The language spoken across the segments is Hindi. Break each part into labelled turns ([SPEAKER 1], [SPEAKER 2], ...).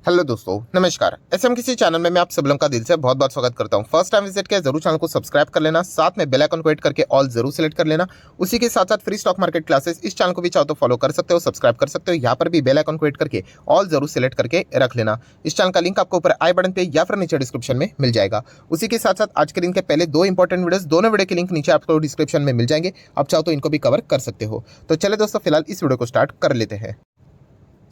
[SPEAKER 1] हेलो दोस्तों, नमस्कार। एसएम किसी चैनल में मैं आप सब लोगों का दिल से बहुत बहुत स्वागत करता हूं। फर्स्ट टाइम विजिट किया जरूर चैनल को सब्सक्राइब कर लेना, साथ में बेल आइकन को हिट करके ऑल जरूर सेलेक्ट कर लेना। उसी के साथ साथ फ्री स्टॉक मार्केट क्लासेस इस चैनल को भी चाहो तो फॉलो कर सकते हो, सब्सक्राइब कर सकते हो। यहाँ पर भी बेल आइकन को हिट करके ऑल जरूर सेलेक्ट करके रख लेना। इस चैनल का लिंक आपको ऊपर आई बटन पे या फिर नीचे डिस्क्रिप्शन में मिल जाएगा। उसी के साथ साथ आज के दिन के पहले दो इंपॉर्टेंट वीडियोस, दोनों वीडियो के लिंक नीचे आपको डिस्क्रिप्शन में मिल जाएंगे। आप चाहो तो इनको भी कवर कर सकते हो। तो चले दोस्तों, फिलहाल इस वीडियो को स्टार्ट कर लेते हैं।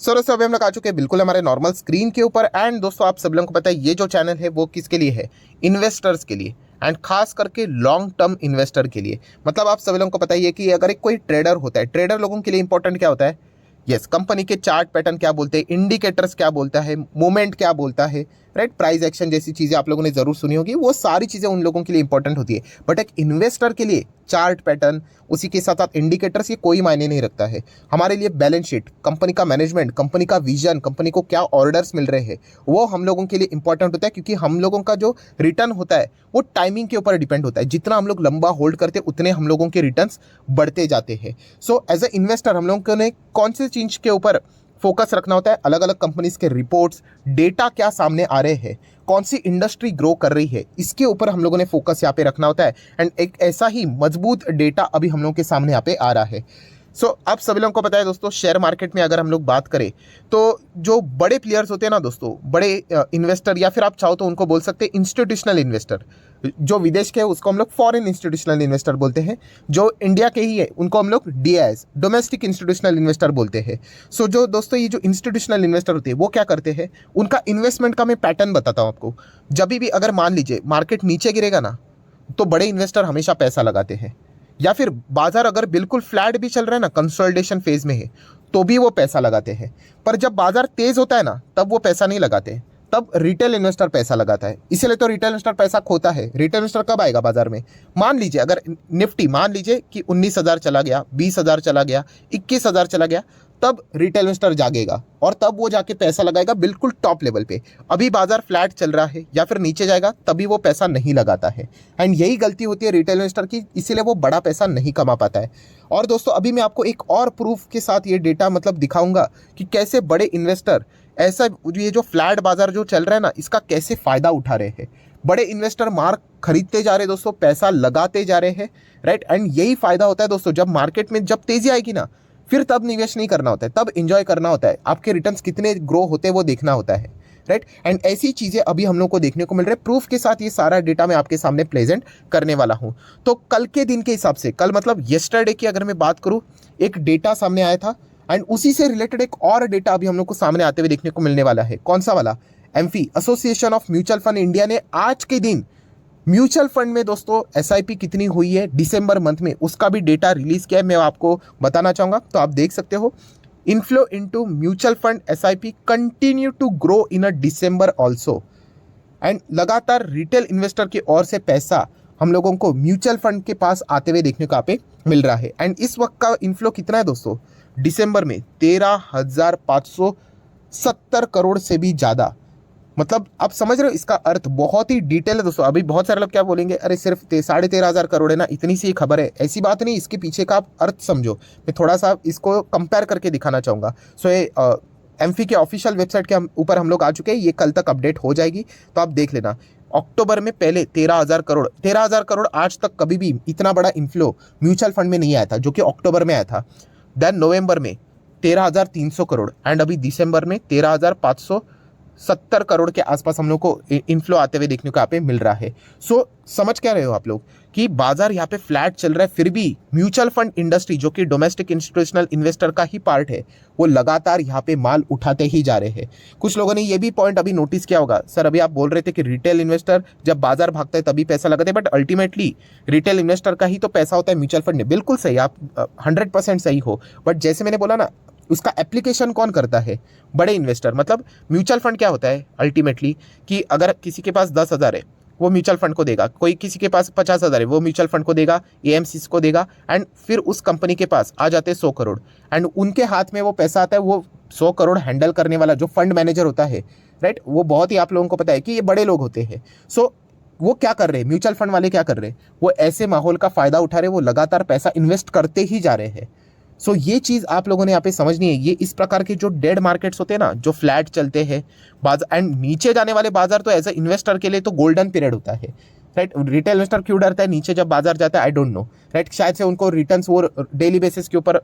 [SPEAKER 1] सो दोस्तों, अभी हम लोग आ चुके हैं बिल्कुल हमारे नॉर्मल स्क्रीन के ऊपर। एंड दोस्तों, आप सब लोगों को पता है ये जो चैनल है वो किसके लिए है? इन्वेस्टर्स के लिए, एंड खास करके लॉन्ग टर्म इन्वेस्टर के लिए। मतलब आप सभी लोगों को पता ही है कि अगर एक कोई ट्रेडर होता है, ट्रेडर लोगों के लिए इंपॉर्टेंट क्या होता है? यस, कंपनी के चार्ट पैटर्न क्या बोलते हैं, इंडिकेटर्स क्या बोलता है, मूवमेंट क्या बोलता है, राइट, प्राइस एक्शन जैसी चीज़ें आप लोगों ने जरूर सुनी होगी। वो सारी चीज़ें उन लोगों के लिए इंपॉर्टेंट होती है। बट एक इन्वेस्टर के लिए चार्ट पैटर्न, उसी के साथ साथ इंडिकेटर्स, ये कोई मायने नहीं रखता है। हमारे लिए बैलेंस शीट, कंपनी का मैनेजमेंट, कंपनी का विजन, कंपनी को क्या ऑर्डर्स मिल रहे हैं, वो हम लोगों के लिए इंपॉर्टेंट होता है। क्योंकि हम लोगों का जो रिटर्न होता है वो टाइमिंग के ऊपर डिपेंड होता है। जितना हम लोग लंबा होल्ड करते हैं उतने हम लोगों के रिटर्न्स बढ़ते जाते हैं। सो एज ए इन्वेस्टर हम लोगों ने कौन सी चीज़ के ऊपर फोकस रखना होता है? अलग अलग कंपनीज के रिपोर्ट्स, डेटा क्या सामने आ रहे हैं, कौन सी इंडस्ट्री ग्रो कर रही है, इसके ऊपर हम लोगों ने फोकस यहाँ पे रखना होता है। एंड एक ऐसा ही मजबूत डेटा अभी हम लोगों के सामने यहाँ पे आ रहा है। सो आप सभी लोगों को पता है दोस्तों, शेयर मार्केट में अगर हम लोग बात करें तो जो बड़े प्लेयर्स होते हैं ना दोस्तों, बड़े इन्वेस्टर, या फिर आप चाहो तो उनको बोल सकते हैं इंस्टीट्यूशनल इन्वेस्टर। जो विदेश के है उसको हम लोग फॉरेन इंस्टीट्यूशनल इन्वेस्टर बोलते हैं। जो इंडिया के ही है उनको हम लोग डीआईएस, डोमेस्टिक इंस्टीट्यूशनल इन्वेस्टर बोलते हैं। सो जो दोस्तों ये जो इंस्टीट्यूशनल इन्वेस्टर होते हैं वो क्या करते हैं, उनका इन्वेस्टमेंट का मैं पैटर्न बताता हूँ आपको। जब भी अगर मान लीजिए मार्केट नीचे गिरेगा ना, तो बड़े इन्वेस्टर हमेशा पैसा लगाते हैं। या फिर बाजार अगर बिल्कुल फ्लैट भी चल रहा है ना, कंसोलिडेशन फेज में है, तो भी वो पैसा लगाते हैं। पर जब बाजार तेज होता है ना, तब वो पैसा नहीं लगाते, तब रिटेल इन्वेस्टर पैसा लगाता है। इसीलिए तो रिटेल इन्वेस्टर पैसा खोता है। रिटेल इन्वेस्टर कब आएगा बाजार में? मान लीजिए अगर निफ्टी मान लीजिए कि 19,000 चला गया, 20,000 चला गया, 21,000 चला गया, तब रिटेल इन्वेस्टर जागेगा और तब वो जाके पैसा लगाएगा बिल्कुल टॉप लेवल पे। अभी बाजार फ्लैट चल रहा है या फिर नीचे जाएगा, तभी वो पैसा नहीं लगाता है। एंड यही गलती होती है रिटेल इन्वेस्टर की, इसीलिए वो बड़ा पैसा नहीं कमा पाता है। और दोस्तों, अभी मैं आपको एक और प्रूफ के साथ ये डेटा मतलब दिखाऊंगा कि कैसे बड़े इन्वेस्टर ऐसा, ये जो फ्लैट बाजार जो चल रहा है ना, इसका कैसे फायदा उठा रहे हैं। बड़े इन्वेस्टर मार्क खरीदते जा रहे हैं दोस्तों, पैसा लगाते जा रहे हैं, राइट। एंड यही फायदा होता है दोस्तों, जब मार्केट में जब तेजी आएगी ना, फिर तब निवेश नहीं करना होता है, तब एंजॉय करना होता है। आपके रिटर्न्स कितने ग्रो होते हैं वो देखना होता है, राइट। एंड ऐसी चीजें अभी हम लोग को देखने को मिल रहा है। प्रूफ के साथ ये सारा डेटा मैं आपके सामने प्रेजेंट करने वाला हूं। तो कल के दिन के हिसाब से, कल मतलब येस्टरडे की अगर मैं बात करूं, एक डेटा सामने आया था। एंड उसी से रिलेटेड एक और डेटा अभी हम लोग को सामने आते हुए देखने को मिलने वाला है। कौन सा वाला? AMFI, association of mutual fund India ने आज के दिन म्यूचुअल फंड में दोस्तों एसआईपी कितनी हुई है दिसंबर मंथ में, उसका भी डेटा रिलीज किया है। मैं आपको बताना चाहूंगा, तो आप देख सकते हो। Inflow into mutual fund SIP continue to grow in a December also. And लगातार रिटेल इन्वेस्टर की ओर से पैसा हम लोगों को म्यूचुअल फंड के पास आते हुए देखने को यहाँ पे मिल रहा है। एंड इस वक्त का इनफ्लो कितना है दोस्तों? दिसंबर में 13,570 करोड़ से भी ज्यादा। मतलब आप समझ रहे हो, इसका अर्थ बहुत ही डिटेल है दोस्तों। अभी बहुत सारे लोग क्या बोलेंगे, अरे सिर्फ 13,500 करोड़ है ना, इतनी सी खबर है। ऐसी बात नहीं, इसके पीछे का आप अर्थ समझो। मैं थोड़ा सा इसको कंपेयर करके दिखाना चाहूँगा। सो ये एमफी के ऑफिशियल वेबसाइट के ऊपर हम लोग आ चुके हैं। ये कल तक अपडेट हो जाएगी, तो आप देख लेना। अक्टूबर में पहले 13,000 करोड़ आज तक कभी भी इतना बड़ा इन्फ्लो म्यूचुअल फंड में नहीं आया था, जो कि अक्टूबर में आया था। देन नवंबर में 13,300 करोड़, एंड अभी दिसंबर में 13,570 करोड़ के आसपास हम लोग को इन्फ्लो आते हुए देखने को यहाँ पे मिल रहा है। सो समझ क्या रहे हो आप लोग कि बाजार यहाँ पे फ्लैट चल रहा है, फिर भी म्यूचुअल फंड इंडस्ट्री, जो कि डोमेस्टिक इंस्टीट्यूशनल इन्वेस्टर का ही पार्ट है, वो लगातार यहाँ पे माल उठाते ही जा रहे हैं। कुछ लोगों ने ये भी पॉइंट अभी नोटिस किया होगा, सर अभी आप बोल रहे थे कि रिटेल इन्वेस्टर जब बाजार भागता है तभी पैसा लगाते हैं, बट अल्टीमेटली रिटेल इन्वेस्टर का ही तो पैसा होता है म्यूचुअल फंड में। बिल्कुल सही, आप 100% सही हो। बट जैसे मैंने बोला ना, उसका एप्लीकेशन कौन करता है? बड़े इन्वेस्टर। मतलब म्यूचुअल फंड क्या होता है अल्टीमेटली, कि अगर किसी के पास 10,000 है वो म्यूचुअल फंड को देगा, कोई किसी के पास 50,000 है वो म्यूचुअल फंड को देगा, एएमसी को देगा। एंड फिर उस कंपनी के पास आ जाते हैं 100 करोड़, एंड उनके हाथ में वो पैसा आता है। वो 100 करोड़ हैंडल करने वाला जो फंड मैनेजर होता है, राइट, वो बहुत ही आप लोगों को पता है कि ये बड़े लोग होते हैं। सो वो क्या कर रहे हैं, म्यूचुअल फंड वाले क्या कर रहे हैं, वो ऐसे माहौल का फायदा उठा रहे हैं, वो लगातार पैसा इन्वेस्ट करते ही जा रहे हैं। सो ये चीज़ आप लोगों ने यहाँ पे समझनी है। ये इस प्रकार के जो डेड मार्केट्स होते हैं ना, जो फ्लैट चलते हैं बाजार एंड नीचे जाने वाले बाजार, तो एज अ इन्वेस्टर के लिए तो गोल्डन पीरियड होता है, राइट। रिटेल इन्वेस्टर क्यों डरता है नीचे जब बाजार जाता है, आई डोंट नो, राइट। शायद से उनको रिटर्न्स वो डेली बेसिस के ऊपर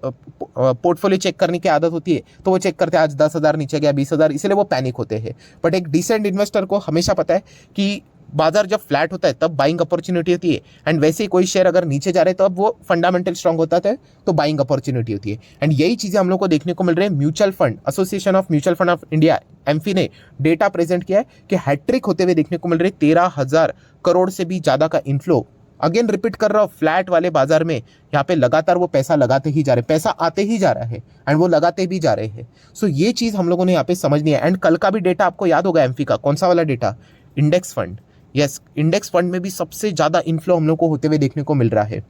[SPEAKER 1] पोर्टफोलियो चेक करने की आदत होती है, तो वो चेक करते हैं आज 10,000 नीचे गया, 20,000, इसलिए वो पैनिक होते हैं। बट एक डिसेंट इन्वेस्टर को हमेशा पता है कि बाजार जब फ्लैट होता है तब बाइंग अपॉर्चुनिटी होती है, एंड वैसे ही कोई शेयर अगर नीचे जा रहे हैं तो अब वो फंडामेंटल स्ट्रांग होता है तो बाइंग अपॉर्चुनिटी होती है। एंड यही चीजें हम लोग को देखने को मिल रही है। Mutual fund association of mutual fund of India AMFI ने डेटा प्रेजेंट किया है कि हैट्रिक होते हुए देखने को मिल रही है। 13,000 करोड़ से भी ज्यादा का इनफ्लो, अगेन रिपीट कर रहा हूं, फ्लैट वाले बाजार में यहाँ पे लगातार वो पैसा लगाते ही जा रहे, पैसा आते ही जा रहा है एंड वो लगाते भी जा रहे हैं। सो ये चीज हम लोगों ने यहाँ पे समझनी है। एंड कल का भी डेटा आपको याद होगा एमफी का, कौन सा वाला data, index fund. Yes, index fund में भी सबसे ज्यादा इनफ्लो हम लोग को होते हुए देखने को मिल रहा है।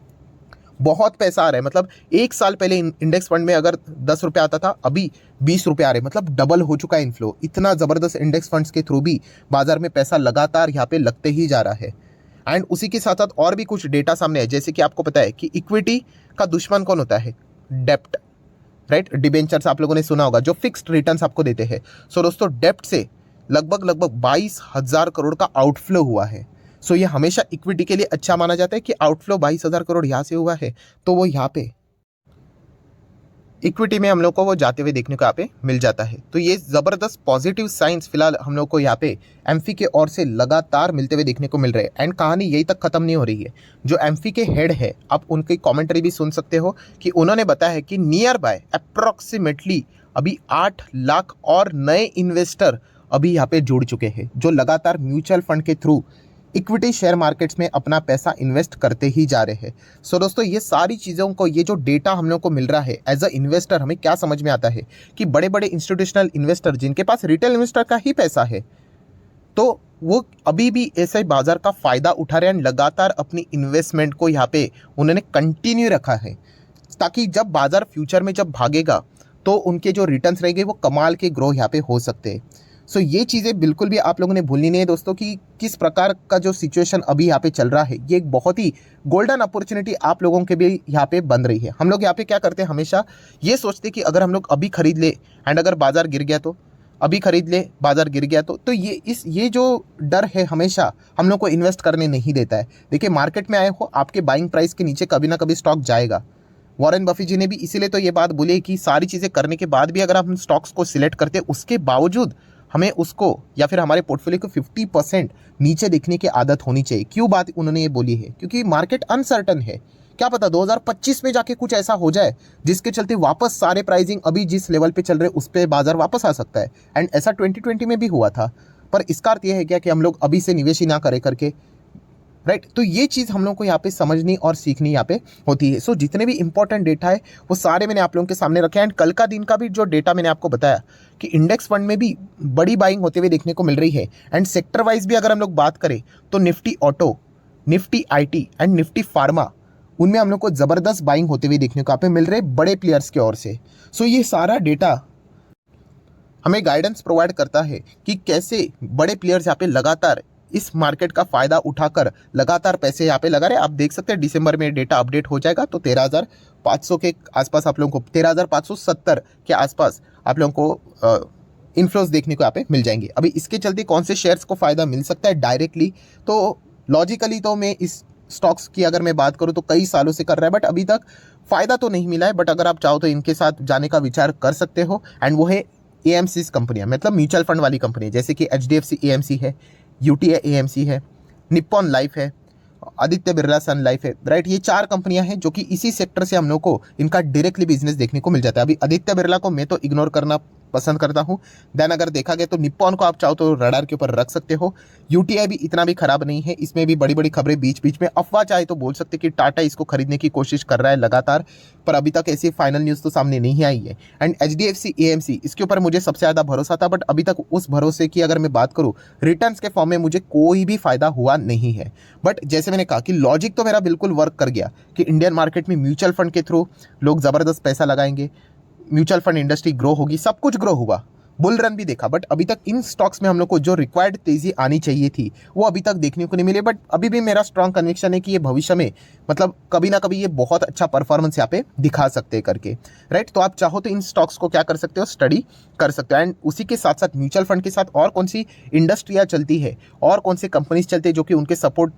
[SPEAKER 1] बहुत पैसा आ रहा है, मतलब एक साल पहले इंडेक्स फंड में अगर 10 रुपये आता था, अभी 20 रुपये आ रहे हैं, मतलब डबल हो चुका है इनफ्लो। इतना जबरदस्त इंडेक्स फंड्स के थ्रू भी बाजार में पैसा लगातार यहाँ पे लगते ही जा रहा है। एंड उसी के साथ साथ और भी कुछ डेटा सामने है, जैसे कि आपको पता है कि इक्विटी का दुश्मन कौन होता है, डेप्ट, राइट। डिबेंचर्स आप लोगों ने सुना होगा, जो फिक्स्ड रिटर्न्स आपको देते हैं। सो दोस्तों, डेप्ट से लगभग 22,000 करोड़ का आउटफ्लो हुआ है। सो ये हमेशा इक्विटी के लिए अच्छा माना जाता है कि आउटफ्लो 22,000 करोड़ यहाँ से हुआ है, तो वो यहाँ पे इक्विटी में हम लोग को वो जाते हुए देखने को यहाँ पे मिल जाता है। तो ये जबरदस्त पॉजिटिव साइंस फिलहाल हम लोग को यहाँ पे एमफी के ओर से लगातार मिलते हुए देखने को मिल रहे हैं। एंड कहानी यही तक खत्म नहीं हो रही है। जो एमफी के हेड है, आप उनकी कमेंट्री भी सुन सकते हो कि उन्होंने बताया है कि नियर बाय अप्रॉक्सीमेटली अभी 8 लाख और नए इन्वेस्टर अभी यहाँ पे जुड़ चुके हैं, जो लगातार म्यूचुअल फंड के थ्रू इक्विटी शेयर मार्केट्स में अपना पैसा इन्वेस्ट करते ही जा रहे हैं। सो दोस्तों, ये सारी चीज़ों को, ये जो डेटा हम लोग को मिल रहा है एज अ इन्वेस्टर, हमें क्या समझ में आता है कि बड़े बड़े इंस्टीट्यूशनल इन्वेस्टर जिनके पास रिटेल इन्वेस्टर का ही पैसा है, तो वो अभी भी ऐसे बाजार का फायदा उठा रहे हैं, लगातार अपनी इन्वेस्टमेंट को यहाँ पे उन्होंने कंटिन्यू रखा है, ताकि जब बाजार फ्यूचर में जब भागेगा तो उनके जो रिटर्न्स रहेंगे वो कमाल के ग्रो यहाँ पे हो सकते हैं। सो ये चीज़ें बिल्कुल भी आप लोगों ने भूलनी नहीं है दोस्तों, कि किस प्रकार का जो सिचुएशन अभी यहाँ पे चल रहा है, ये एक बहुत ही गोल्डन अपॉर्चुनिटी आप लोगों के भी यहाँ पे बन रही है। हम लोग यहाँ पे क्या करते हैं, हमेशा ये सोचते हैं कि अगर हम लोग अभी खरीद ले एंड अगर बाजार गिर गया तो, अभी खरीद ले बाजार गिर गया तो ये जो डर है हमेशा हम लोग को इन्वेस्ट करने नहीं देता है। देखिए, मार्केट में आए हो, आपके बाइंग प्राइस के नीचे कभी ना कभी स्टॉक जाएगा। वॉरेन बफेट जी ने भी इसीलिए तो ये बात बोली कि सारी चीज़ें करने के बाद भी अगर हम स्टॉक्स को सिलेक्ट करते हैं, उसके बावजूद हमें उसको या फिर हमारे पोर्टफोलियो को 50% नीचे देखने की आदत होनी चाहिए। क्यों बात उन्होंने ये बोली है, क्योंकि मार्केट अनसर्टन है। क्या पता 2025 में जाके कुछ ऐसा हो जाए जिसके चलते वापस सारे प्राइसिंग अभी जिस लेवल पे चल रहे उस पे बाजार वापस आ सकता है। एंड ऐसा 2020 में भी हुआ था। पर इसका अर्थ यह है क्या कि हम लोग अभी से निवेश ही ना करें करके, राइट। तो ये चीज़ हम लोग को यहाँ पे समझनी और सीखनी यहाँ पे होती है। सो जितने भी इंपॉर्टेंट डेटा है वो सारे मैंने आप लोगों के सामने रखे हैं। एंड कल का दिन का भी जो डेटा मैंने आपको बताया कि इंडेक्स फंड में भी बड़ी बाइंग होते हुए देखने को मिल रही है। एंड सेक्टर वाइज भी अगर हम लोग बात करें तो Nifty auto, Nifty IT and Nifty pharma, उनमें हम लोग को ज़बरदस्त बाइंग होते हुए देखने को यहाँ पे मिल रहे बड़े प्लेयर्स की ओर से। सो ये सारा डेटा हमें गाइडेंस प्रोवाइड करता है कि कैसे बड़े प्लेयर्स यहाँ पे लगातार इस मार्केट का फायदा उठाकर लगातार पैसे यहाँ पे लगा रहे। आप देख सकते हैं दिसंबर में डेटा अपडेट हो जाएगा तो 13,500 के आसपास आप लोगों को, 13,570 के आसपास आप लोगों को इन्फ्लोज देखने को यहाँ पे मिल जाएंगे। अभी इसके चलते कौन से शेयर्स को फायदा मिल सकता है डायरेक्टली, तो लॉजिकली तो मैं इस स्टॉक्स की अगर मैं बात करूँ तो कई सालों से कर रहा है, बट अभी तक फ़ायदा तो नहीं मिला है। बट अगर आप चाहो तो इनके साथ जाने का विचार कर सकते हो। एंड वो है AMC's कंपनियाँ, मतलब म्यूचुअल फंड वाली कंपनी, जैसे कि HDFC AMC है, UTI AMC है, निप्पॉन लाइफ है, आदित्य बिरला सन लाइफ है, राइट। ये 4 कंपनियां हैं जो कि इसी सेक्टर से हम लोग को इनका डायरेक्टली बिजनेस देखने को मिल जाता है। अभी आदित्य बिरला को मैं तो इग्नोर करना पसंद करता हूं। देन अगर देखा गया तो निप्पॉन को आप चाहो तो रडार के ऊपर रख सकते हो। UTI भी इतना भी खराब नहीं है, इसमें भी बड़ी बड़ी खबरें बीच बीच में, अफवाह चाहे तो बोल सकते कि टाटा इसको खरीदने की कोशिश कर रहा है लगातार, पर अभी तक ऐसी फाइनल न्यूज़ तो सामने नहीं आई है। एंड HDFC AMC, इसके ऊपर मुझे सबसे ज़्यादा भरोसा था, बट अभी तक उस भरोसे की अगर मैं बात करूँ रिटर्न्स के फॉर्म में मुझे कोई भी फायदा हुआ नहीं है। बट जैसे मैंने कहा कि लॉजिक तो मेरा बिल्कुल वर्क कर गया कि इंडियन मार्केट में म्यूचुअल फंड के थ्रू लोग ज़बरदस्त पैसा लगाएंगे, म्यूचुअल फंड इंडस्ट्री ग्रो होगी, सब कुछ ग्रो हुआ। बुल रन भी देखा, बट अभी तक इन स्टॉक्स में हम लोग को जो रिक्वायर्ड तेजी आनी चाहिए थी वो अभी तक देखने को नहीं मिली। बट अभी भी मेरा स्ट्रांग कन्विक्शन है कि ये भविष्य में मतलब कभी ना कभी ये बहुत अच्छा परफॉर्मेंस यहाँ पे दिखा सकते हैं करके, राइट। तो आप चाहो तो इन स्टॉक्स को क्या कर सकते हो, स्टडी कर सकते हो। एंड उसी के साथ साथ म्यूचुअल फंड के साथ और कौन सी इंडस्ट्रियाँ चलती है और कौन सी कंपनीज चलती है जो कि उनके सपोर्ट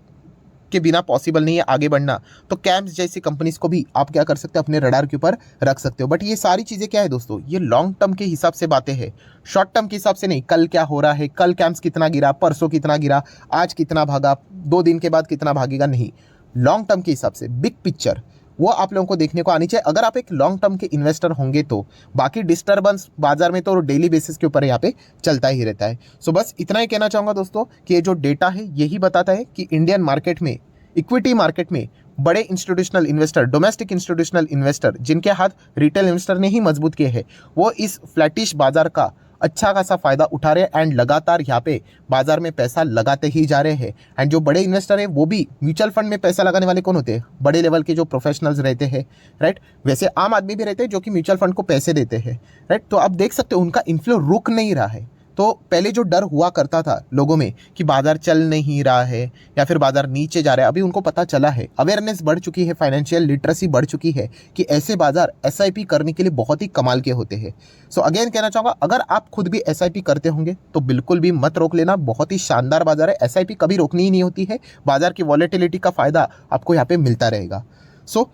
[SPEAKER 1] के बिना पॉसिबल नहीं है आगे बढ़ना, तो कैम्स जैसी कंपनीज को भी आप क्या कर सकते हो, अपने रडार के ऊपर रख सकते हो। बट ये सारी चीज़ें क्या है दोस्तों, ये लॉन्ग टर्म के हिसाब से बातें हैं, शॉर्ट टर्म के हिसाब से नहीं। कल क्या हो रहा है, कल कैम्स कितना गिरा, परसों कितना गिरा, आज कितना भागा, 2 दिन के बाद कितना भागेगा, नहीं। लॉन्ग टर्म के हिसाब से बिग पिक्चर वो आप लोगों को देखने को आनी चाहिए अगर आप एक लॉन्ग टर्म के इन्वेस्टर होंगे तो। बाकी डिस्टर्बेंस बाजार में तो डेली बेसिस के ऊपर यहाँ पे चलता ही रहता है। सो बस इतना ही कहना चाहूँगा दोस्तों कि ये जो डेटा है यही बताता है कि इंडियन मार्केट में, इक्विटी मार्केट में बड़े institutional investor, domestic institutional investor जिनके हाथ रिटेल इन्वेस्टर ने ही मजबूत किए हैं, वो इस फ्लैटिश बाजार का अच्छा खासा फायदा उठा रहे हैं एंड लगातार यहाँ पे बाजार में पैसा लगाते ही जा रहे हैं। एंड जो बड़े इन्वेस्टर है वो भी, म्यूचुअल फंड में पैसा लगाने वाले कौन होते हैं, बड़े लेवल के जो प्रोफेशनल्स रहते हैं, राइट। वैसे आम आदमी भी रहते हैं जो कि म्यूचुअल फंड को पैसे देते हैं, राइट। तो आप देख सकते हो उनका इन्फ्लो रुक नहीं रहा है। तो पहले जो डर हुआ करता था लोगों में कि बाजार चल नहीं रहा है या फिर बाजार नीचे जा रहा है, अभी उनको पता चला है, अवेयरनेस बढ़ चुकी है, फाइनेंशियल लिटरेसी बढ़ चुकी है कि ऐसे बाजार एसआईपी करने के लिए बहुत ही कमाल के होते हैं। सो अगेन कहना चाहूँगा, अगर आप खुद भी एसआईपी करते होंगे तो बिल्कुल भी मत रोक लेना, बहुत ही शानदार बाजार है। एसआईपी कभी रोकनी ही नहीं होती है, बाजार की वॉलेटिलिटी का फायदा आपको यहाँ पे मिलता रहेगा। सो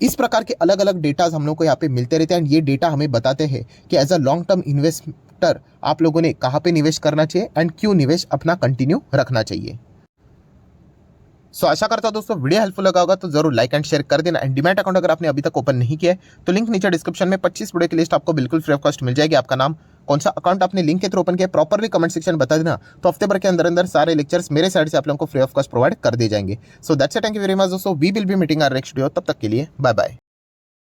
[SPEAKER 1] इस प्रकार के अलग अलग डेटाज हम लोग को यहाँ पे मिलते रहते हैं एंड ये डेटा हमें बताते हैं कि as a long term investor आप लोगों ने कहाँ पे निवेश करना चाहिए एंड क्यों निवेश अपना कंटिन्यू रखना चाहिए। सो आशा करता हूं दोस्तों वीडियो हेल्पफुल लगा होगा तो जरूर लाइक एंड शेयर कर देना। एंड डीमैट अकाउंट अगर आपने अभी तक ओपन नहीं किया है तो लिंक नीचे डिस्क्रिप्शन में 25 वीडियो की लिस्ट आपको बिल्कुल फ्री ऑफ कॉस्ट मिल जाएगी। आपका नाम, कौन सा अकाउंट आपने लिंक के थ्रू ओपन किया, प्रॉपरली कमेंट सेक्शन बता देना, तो हफ्ते भर के अंदर अंदर सारे लेक्चर्स मेरे साइड से आप लोगों को फ्री ऑफ कॉस्ट प्रोवाइड कर दिए जाएंगे। So that's it, thank you very much दोस्तों, we will be meeting our next video, तब तक के लिए बाय बाय।